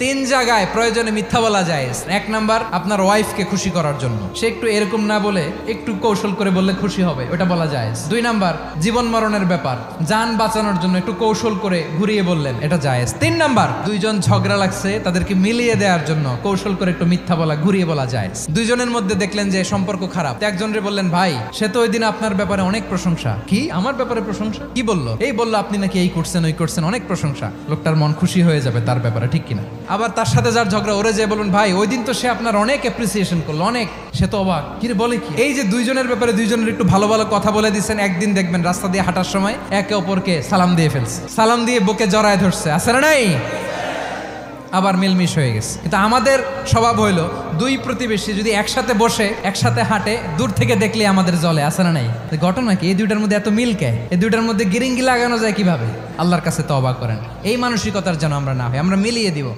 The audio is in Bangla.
তিন জায়গায় প্রয়োজনে মিথ্যা বলা যায়। এক নাম্বার, আপনার ওয়াইফকে খুশি করার জন্য, সে একটু এরকম না বলে একটু কৌশল করে বললে খুশি হবে, ওটা বলা যায়। দুই নাম্বার, জীবন মরণের ব্যাপার, যান বাঁচানোর জন্য একটু কৌশল করে ঘুরিয়ে বললেন, এটা জায়েজ। তিন নাম্বার, দুইজন ঝগড়া লাগছে তাদেরকে মিলিয়ে দেওয়ার জন্য কৌশল করে একটু মিথ্যা বলা, ঘুরিয়ে বলা যায়। দুইজনের মধ্যে দেখলেন যে সম্পর্ক খারাপ, একজনরে বললেন, ভাই সে তো ওই দিন আপনার ব্যাপারে অনেক প্রশংসা। কি আমার ব্যাপারে প্রশংসা? কি বললো? এই বললো আপনি নাকি এই করছেন ওই করছেন, অনেক প্রশংসা। লোকটার মন খুশি হয়ে যাবে তার ব্যাপারে, ঠিক কিনা? আবার তার সাথে যার ঝগড়া, ওরে যে বলুন, ভাই ওই দিন তো সে আপনার অনেক অ্যাপ্রিসিয়েশন করলো, অনেক। সে তো অবাক, কি রে বলে কি? এই যে দুইজনের ব্যাপারে দুইজনের একটু ভালো ভালো কথা বলে দিচ্ছেন, একদিন দেখবেন রাস্তা দিয়ে হাঁটার সময় একে অপরকে সালাম দিয়ে ফেলছে, সালাম দিয়ে বুকে জড়ায় ধরছে, আছে না নাই? আবার মিলমিশ হয়ে গেছে। কিন্তু আমাদের স্বভাব হইলো, দুই প্রতিবেশী যদি একসাথে বসে একসাথে হাঁটে, দূর থেকে দেখলে আমাদের জলে, আছে না নাই? ঘটনা কি? এই দুইটার মধ্যে এত মিল কে? এই দুইটার মধ্যে গিরিঙ্গি লাগানো যায় কিভাবে? আল্লাহর কাছে তওবা করেন, এই মানসিকতার যেন আমরা না হয়, আমরা মিলিয়ে দিব।